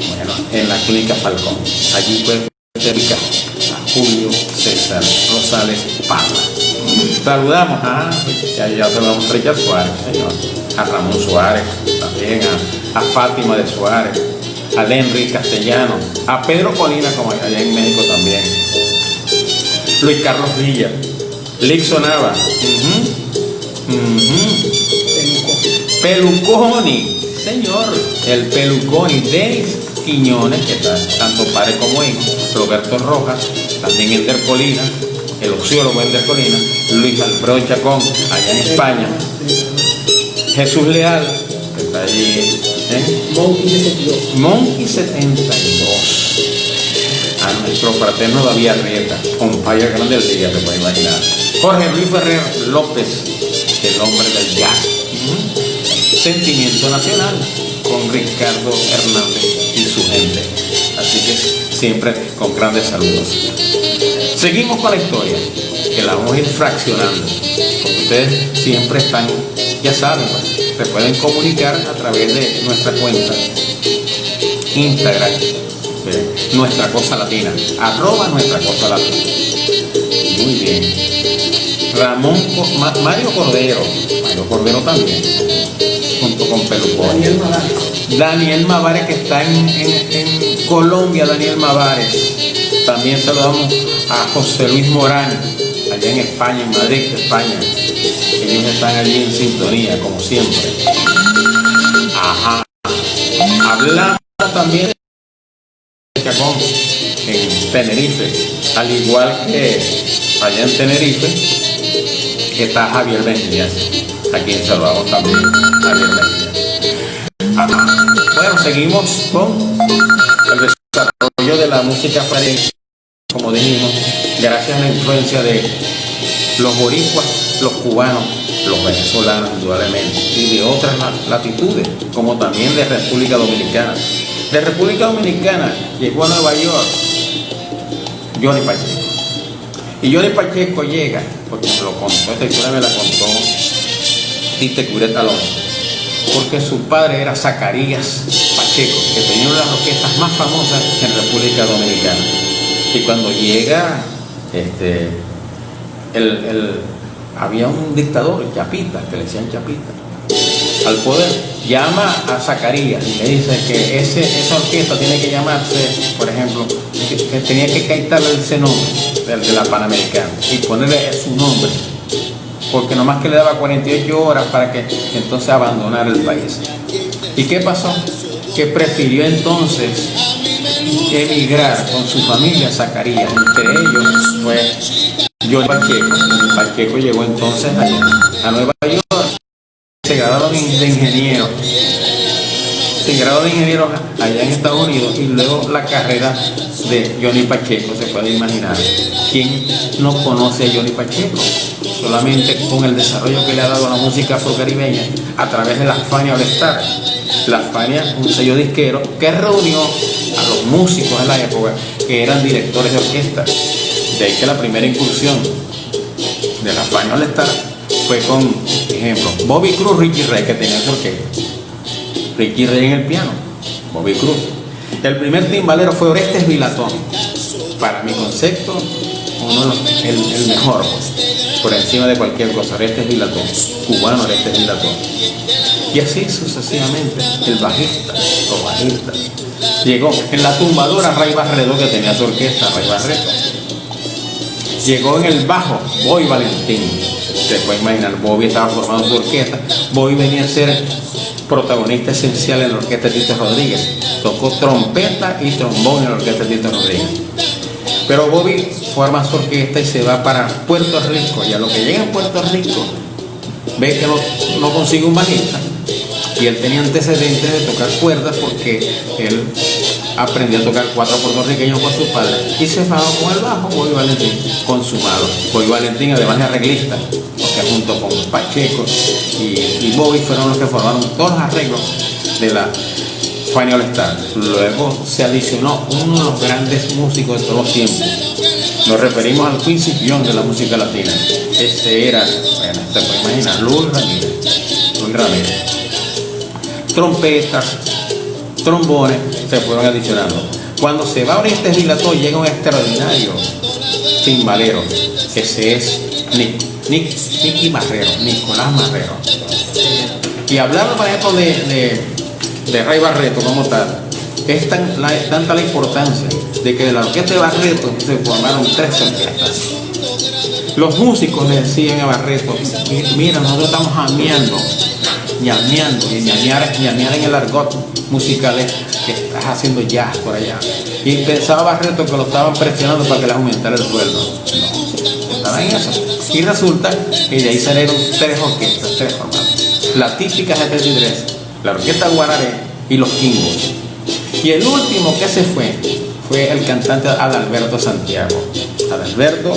Bueno, en la clínica Falcón. Allí puede ubicar a Julio César Rosales Parra. Saludamos ya saludamos a Richard Suárez, señor, a Ramón Suárez, también a Fátima de Suárez, a Henry Castellano, a Pedro Colina, como allá en México también, Luis Carlos Villa, Lixo Nava, Peluconi, señor, el Peluconi, Denis Quiñones, que está tanto padre como hijo, Roberto Rojas, también Ender Colina, el ociólogo Ender Colina, Luis Alfredo Chacón, allá en España, Jesús Leal, que está allí, Monkey 72, a nuestro fraterno David Arrieta, umpire grande del día, te puedes imaginar, Jorge Luis Ferrer López, el hombre del jazz, Sentimiento Nacional, con Ricardo Hernández y su gente. Así que siempre con grandes saludos. Seguimos con la historia, que la vamos a ir fraccionando, porque ustedes siempre están, ya saben, pues, se pueden comunicar a través de nuestra cuenta Instagram, Nuestra Cosa Latina, @ Nuestra Cosa Latina. Muy bien. Mario Cordero también, junto con Pelucón. Daniel Mavares, que está en Colombia, Daniel Mavares. También saludamos a José Luis Morán, allá en España, en Madrid, España. Ellos están allí en sintonía, como siempre. Hablamos también de Chacón, en Tenerife, al igual que allá en Tenerife está Javier Mejías, a quien saludamos también, Javier Mejías. Bueno, seguimos con el desarrollo de la música pareja, como dijimos, gracias a la influencia de los boricuas, los cubanos, los venezolanos indudablemente, y de otras latitudes, como también de República Dominicana. De República Dominicana llegó a Nueva York Johnny Pacheco. Y Johnny Pacheco llega, porque me lo contó, esta historia me la contó Tite Curet Alonso, porque su padre era Zacarías Pacheco, que tenía una de las orquestas más famosas en República Dominicana. Y cuando llega, había un dictador, Chapita, que le decían Chapita, al poder, llama a Zacarías y le dice que esa orquesta tiene que llamarse, por ejemplo, que tenía que quitarle ese nombre de la Panamericana y ponerle su nombre, porque nomás que le daba 48 horas para que entonces abandonara el país. ¿Y qué pasó? Que prefirió entonces emigrar con su familia a Zacarías. Entre ellos fue Johnny Pacheco. Pacheco llegó entonces a Nueva York, se graduó de ingeniero. Se graduó de ingeniero allá en Estados Unidos, y luego la carrera de Johnny Pacheco, se puede imaginar. ¿Quién no conoce a Johnny Pacheco? Solamente con el desarrollo que le ha dado a la música afrocaribeña a través de la Fania All Star. La Fania, un sello disquero que reunió a los músicos de la época que eran directores de orquesta. De ahí que la primera incursión de la Fania All Star fue con, ejemplo, Bobby Cruz, Ricky Ray, que tenía su orquesta. Ricky Ray en el piano, Bobby Cruz. El primer timbalero fue Orestes Vilatón, para mi concepto, el mejor, por encima de cualquier cosa. Orestes Vilatón, cubano Orestes Vilatón. Y así sucesivamente, el bajista, los bajistas. Llegó en la tumbadora Ray Barreto, que tenía su orquesta, Ray Barreto. Llegó en el bajo Bobby Valentín. Se puede imaginar, Bobby estaba formando su orquesta. Bobby venía a ser protagonista esencial en la orquesta de Tito Rodríguez. Tocó trompeta y trombón en la orquesta de Tito Rodríguez. Pero Bobby forma su orquesta y se va para Puerto Rico. Y a lo que llega en Puerto Rico, ve que no consigue un bajista. Y él tenía antecedentes de tocar cuerdas porque él aprendió a tocar cuatro puertorriqueños con su padre. Y se fajó con el bajo Bobby Valentín, consumado. Bobby Valentín, además de arreglista, porque junto con Pacheco y Bobby fueron los que formaron todos los arreglos de la Fania All Star. Luego se adicionó uno de los grandes músicos de todos los tiempos. Nos referimos al Quincy Jones de la música latina. Este era, bueno, te puedes imaginar, Luis Ramírez. Trompetas, trombones se fueron adicionando. Cuando se va Orestes Vilatón, llega un extraordinario timbalero. Ese es Nicolás Marrero. Y hablando, por ejemplo, de Ray Barreto como tal, es tanta la importancia de que de la orquesta de Barreto se formaron 3 orquestas. Los músicos le decían a Barreto: mira, nosotros estamos ñameando, y ñamear en el argot musical es que estás haciendo jazz por allá. Y pensaba Barreto que lo estaban presionando para que les aumentara el sueldo. No, estaban en eso. Y resulta que de ahí salieron 3 orquestas, 3 formatos. La típica 73, la orquesta Guararé y los Quimbos. Y el último que se fue el cantante Adalberto Santiago. Adalberto,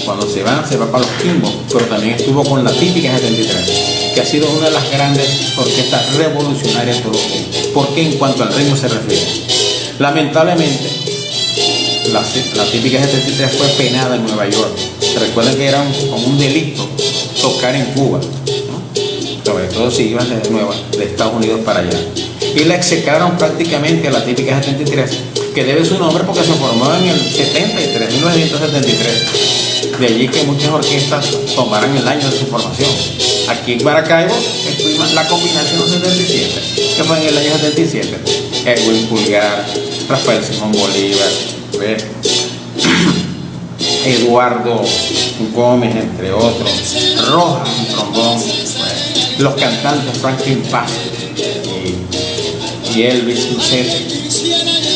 cuando se va para los Quimbos, pero también estuvo con la típica 73, que ha sido una de las grandes orquestas revolucionarias de todo el tiempo. Porque en cuanto al ritmo se refiere, lamentablemente, la típica 73 fue penada en Nueva York. Recuerden que era como un delito tocar en Cuba, ¿no? Sobre todo si iban de Estados Unidos para allá. Y la execraron prácticamente a la típica 73, que debe su nombre porque se formó en el 1973. De allí que muchas orquestas tomaran el año de su formación. Aquí en Maracaibo estuvimos la combinación 77, que fue en el año 77. Edwin Pulgar, Rafael Simón Bolívar, ¿ves? Eduardo Gómez, entre otros, Rojas, un trombón, ¿ves? Los cantantes Franklin Paz y Elvis Lucete,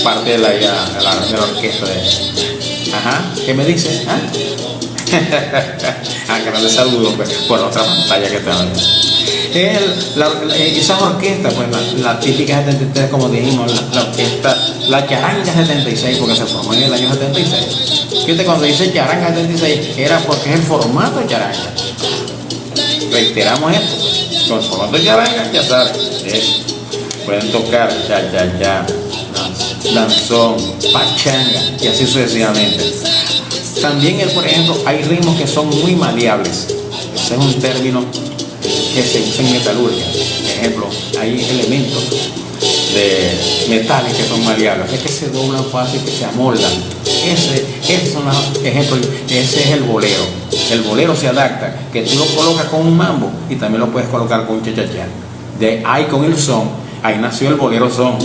parte de la orquesta de... Ajá, ¿qué me dices? ¿Ah? Grandes saludos por otra pantalla que tengo. Esas orquestas, pues la típica 73, como dijimos, la orquesta, la Charanga 76, porque se formó en el año 76. Fíjate, cuando dice Charanga 76, era porque es el formato de charanga. Reiteramos esto, con el formato de charanga, ya sabes, pueden tocar ya, danzón, pachanga y así sucesivamente. También, por ejemplo, hay ritmos que son muy maleables. Ese es un término que se usa en metalurgia. Por ejemplo, hay elementos de metales que son maleables, es que se doblan fácil, que se amoldan. Ese son los ejemplos. Ese es el bolero. El bolero se adapta, que tú lo colocas con un mambo y también lo puedes colocar con un cha-cha-cha. De ahí con el son, ahí nació el bolero son.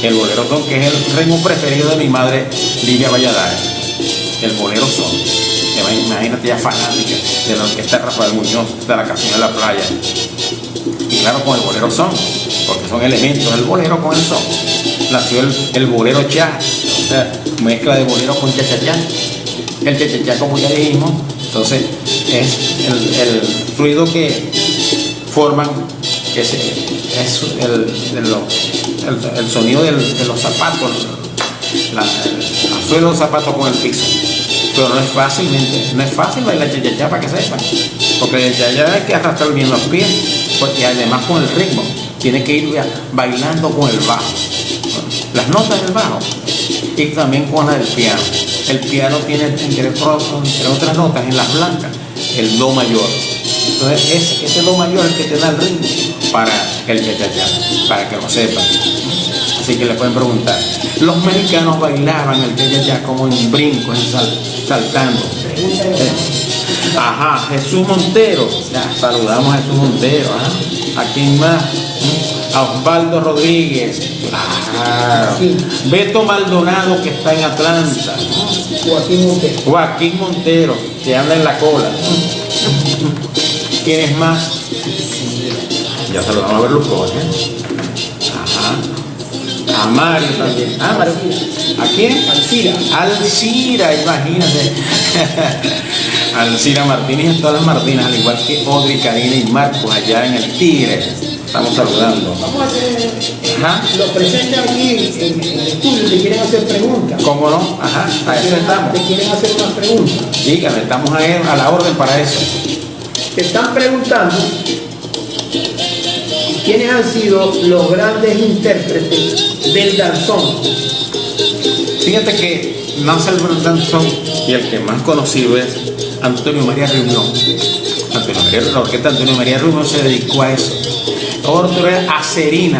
El bolero son, que es el ritmo preferido de mi madre, Livia Valladares. El bolero son. Imagínate, ya fanática de la orquesta de Rafael Muñoz, de la canción de la playa. Y claro, con el bolero son, porque son elementos del bolero con el son. Nació el bolero cha, o sea, mezcla de bolero con cha-cha-cha. El cha-cha-cha, como ya dijimos, entonces es el fluido que forman, es el sonido de los zapatos, la suela de los zapatos con el piso. Pero no es fácil bailar cha-cha-cha, para que sepan, porque el cha-cha hay que arrastrar bien los pies, porque además con el ritmo tiene que ir bailando con el bajo, las notas del bajo, y también con la del piano. El piano tiene, entre otras notas, en las blancas, el do mayor. Entonces ese do mayor es el que te da el ritmo para el cha-cha-cha, para que lo sepan. Así que le pueden preguntar. Los mexicanos bailaban el ya como en brincos, saltando. Ajá, Jesús Montero. Ya, saludamos a Jesús Montero. ¿Ah? ¿A quién más? A Osvaldo Rodríguez. Claro. Beto Maldonado, que está en Atlanta. Joaquín Montero, que anda en la cola. ¿Quién es más? Ya saludamos a Berlusconi. Ajá. A Mario también. Ah, Mario. ¿A quién? Alcira, imagínate. Alcira Martínez y todas las Martínez, al igual que Audrey, Karina y Marcos allá en el Tigre. Estamos saludando. Vamos a hacer. Ajá. Los presentes aquí en el estudio te quieren hacer preguntas. ¿Cómo no? Ajá, a eso estamos. Te quieren hacer unas preguntas. Dígame, estamos a la orden para eso. Te están preguntando quiénes han sido los grandes intérpretes del danzón. Fíjate que nace el danzón y el que más conocido es Antonio María Reunión. La orquesta Antonio María Reunión se dedicó a eso. Otro era Acerina,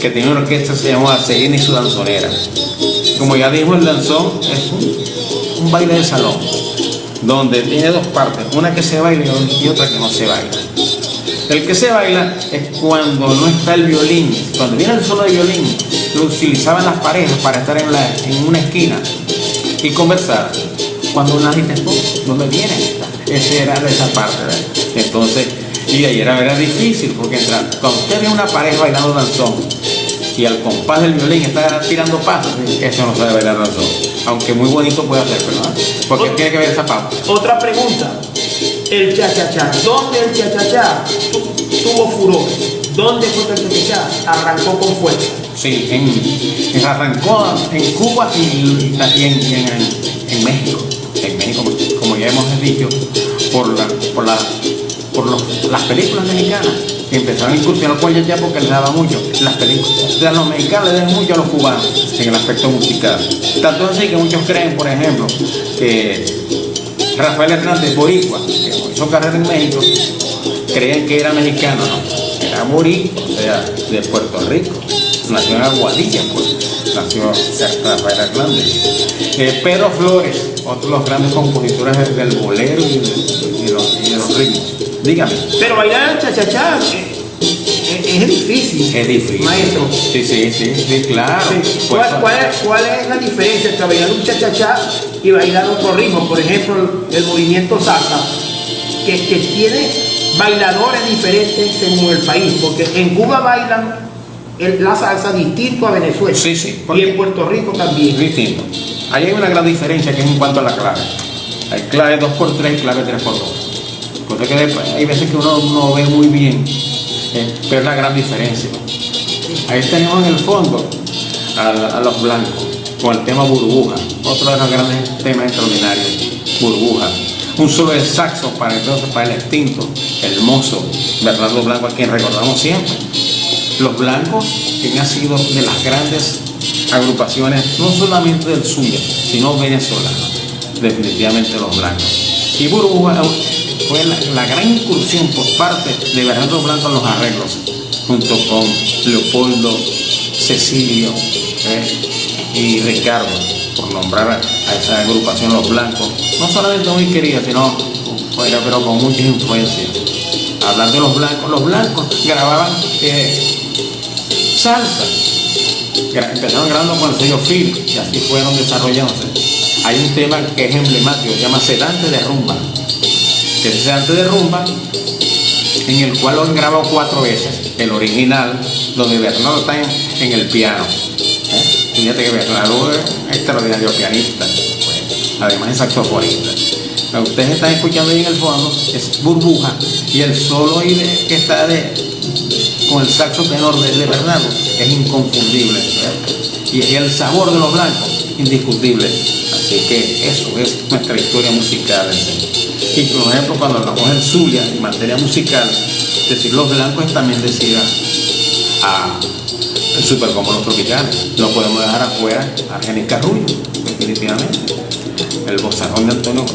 que tenía una orquesta que se llamó Acerina y su danzonera. Como ya dijimos, el danzón es un baile de salón, donde tiene dos partes, una que se baila y otra que no se baila. El que se baila es cuando no está el violín. Cuando viene el solo de violín, lo utilizaban las parejas para estar en una esquina y conversar. Cuando nadie dice, ¿dónde viene esta? Esa era esa parte, ¿verdad? Entonces, y ahí era difícil, porque cuando usted ve una pareja bailando danzón y al compás del violín está tirando pasos, eso no sabe bailar danzón. Aunque muy bonito puede hacer, ¿verdad? Porque tiene que ver esa pauta. Otra pregunta. El cha-cha-cha. ¿Dónde el cha-cha-cha tuvo furor? ¿Dónde fue que el cha-cha-cha arrancó con fuerza? Sí, arrancó en Cuba y en México. En México, como ya hemos dicho, por las películas mexicanas que empezaron a incursionar con ya porque les daba mucho. Las películas de los mexicanos le dan mucho a los cubanos en el aspecto musical. Tanto así que muchos creen, por ejemplo, que Rafael Hernández Boricua, que hizo carrera en México, creían que era mexicano, no, era boricua, o sea, de Puerto Rico. Nació en Aguadilla, pues, nació Rafael Hernández. Pedro Flores, otro de los grandes compositores del bolero y de los ritmos. Dígame. Pero bailar cha-cha-cha es difícil. Es difícil. Maestro. Sí, claro. Sí. ¿Cuál es la diferencia entre bailar un cha-cha-cha y bailar otro ritmo? Por ejemplo, el movimiento salsa, que tiene bailadores diferentes según el país, porque en Cuba bailan la salsa distinto a Venezuela. Sí. Y en Puerto Rico también. Distinto. Ahí hay una gran diferencia que es en cuanto a la clave. Hay clave 2x3 y clave 3x2. Cosa que después, hay veces que uno no ve muy bien, pero es la gran diferencia. Ahí tenemos en el fondo a los blancos con el tema Burbuja, otro de los grandes temas extraordinarios, Burbuja. Un solo de saxo para el extinto, el mozo Bernardo Blanco, a quien recordamos siempre. Los Blancos, quien ha sido de las grandes agrupaciones, no solamente del Zulia, sino venezolanas, definitivamente los Blancos. Y Burbuja fue la gran incursión por parte de Bernardo Blanco en los arreglos, junto con Leopoldo, Cecilio y Ricardo, por nombrar a esa agrupación Los Blancos, no solamente muy querida, sino pero con muchas influencias. Hablando de los blancos grababan salsa. Empezaron grabando con el sello Phil y así fueron desarrollándose. Hay un tema que es emblemático, se llama Sedante de Rumba, que es Sedante de Rumba, en el cual lo han grabado 4 veces. El original, donde Bernardo está en el piano. Fíjate que Bernardo es extraordinario pianista, pues, además es saxofonista. Lo que ustedes están escuchando ahí en el fondo es Burbuja, y el solo que está con el saxo tenor de Bernardo es inconfundible, y el sabor de los blancos indiscutible. Así que eso es nuestra historia musical. Y por ejemplo, cuando hablamos del Zulia en materia musical, decir los blancos es también decir a el supercombo Los Tropicales. No podemos dejar afuera a Argenis Carrullo, definitivamente. El bozarrón de Antonio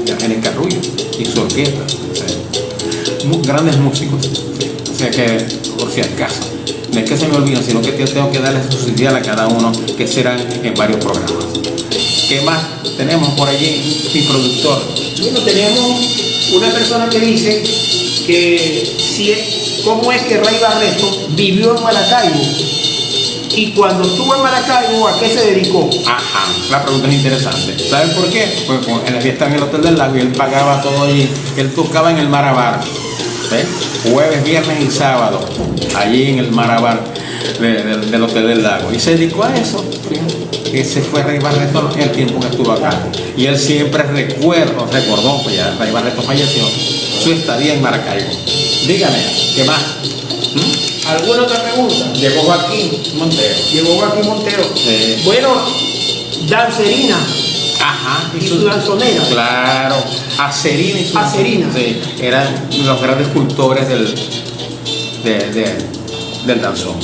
de Argenis Carrullo y su orquesta. O sea, grandes músicos. O sea que, por si acaso, no es que se me olviden, sino que tengo que darles subsidiar a cada uno, que serán en varios programas. ¿Qué más tenemos por allí, mi productor? Bueno, tenemos una persona que dice que cómo es que Rey Barreto vivió en Maracaibo y cuando estuvo en Maracaibo, ¿a qué se dedicó? Ajá, la pregunta es interesante. ¿Saben por qué? Porque él había estado en el Hotel del Lago y él pagaba todo allí. Él tocaba en el Marabar, ¿ves? Jueves, viernes y sábado, allí en el Marabar del Hotel del Lago. Y se dedicó a eso. Fíjate. Ese fue Rey Barreto el tiempo que estuvo acá. Y él siempre recordó, pues ya Rey Barreto falleció, su estadía en Maracaibo. Dígame, ¿qué más? ¿Alguna otra pregunta? Llegó Joaquín Montero. Bueno, dancerina. Ajá. Y su danzonera. Claro. Acerina y su Acerina. Sí, eran los grandes cultores del danzón.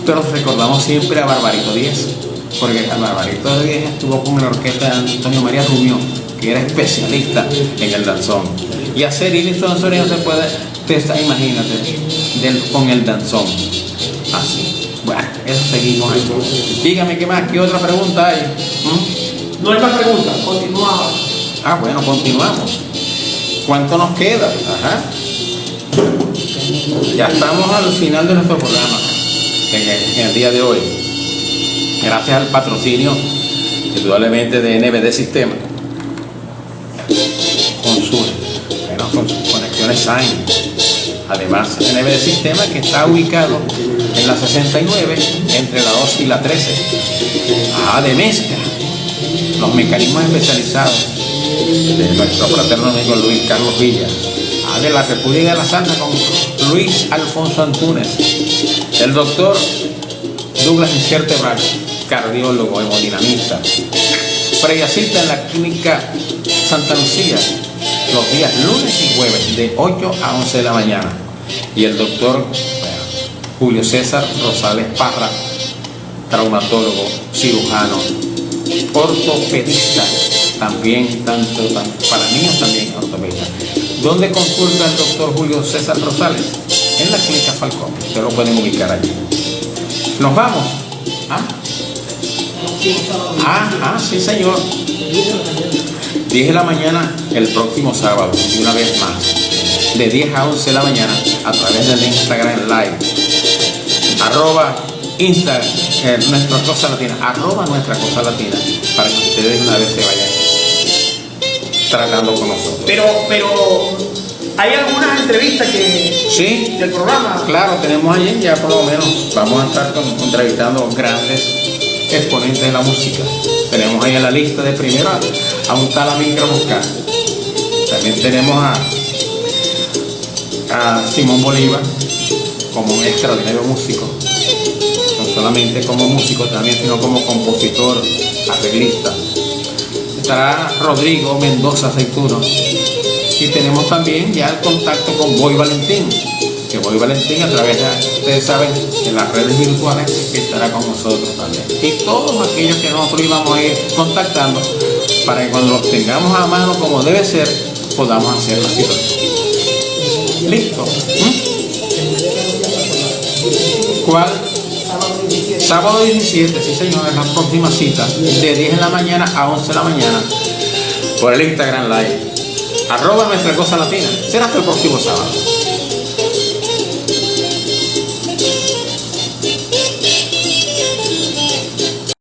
Pero recordamos siempre a Barbarito Díez, porque Barbarito Díez estuvo con la orquesta de Antonio María Rubio, que era especialista en el danzón. Y Acerina y su danzonera se puede, imagínate, con el danzón. Así. Bueno, eso seguimos ahí. Dígame qué más, qué otra pregunta hay. No hay más preguntas, continuamos. Ah, bueno, continuamos. ¿Cuánto nos queda? Ajá. Ya estamos al final de nuestro programa en el día de hoy. Gracias al patrocinio, indudablemente, de NBD Sistema. Con sus conexiones SAIN. Además, NBD Sistema, que está ubicado en la 69, entre la 12 y la 13. De Mezcla. Los mecanismos especializados de nuestro fraterno amigo Luis Carlos Villa. De la República de la Santa con Luis Alfonso Antúnez. El doctor Douglas Incertebral, cardiólogo, hemodinamista. Previa cita en la clínica Santa Lucía los días lunes y jueves de 8 a 11 de la mañana. Y el doctor Julio César Rosales Parra, traumatólogo, cirujano, ortopedista, también tanto para niños, también ortopedista. ¿Dónde consulta el doctor Julio César Rosales? En la clínica Falcón. Ustedes lo pueden ubicar allí. ¿Nos vamos? Sí, señor. 10 de la mañana el próximo sábado, y una vez más, de 10 a 11 de la mañana, a través del Instagram Live. Nuestra Cosa Latina, Nuestra Cosa Latina, para que ustedes una vez se vayan tratando con nosotros. Pero hay algunas entrevistas sí, del programa. Claro, tenemos allí ya por lo menos, vamos a estar entrevistando grandes exponentes de la música. Tenemos ahí en la lista de primera a un tal Amílcar Moscar. También tenemos a Simón Bolívar como un extraordinario músico. No solamente como músico también, sino como compositor, arreglista. Estará Rodrigo Mendoza Aceituno. Y tenemos también ya el contacto con Boy Valentín, que Boy Valentín a través de, ustedes saben, de las redes virtuales, que estará con nosotros también. Y todos aquellos que nosotros íbamos a ir contactando para que cuando los tengamos a mano como debe ser, podamos hacer la situación. ¿Listo? ¿Cuál? Sábado 17, sí señor, es la próxima cita, de 10 de la mañana a 11 de la mañana, por el Instagram Live. @Nuestra Cosa Latina. Será hasta el próximo sábado.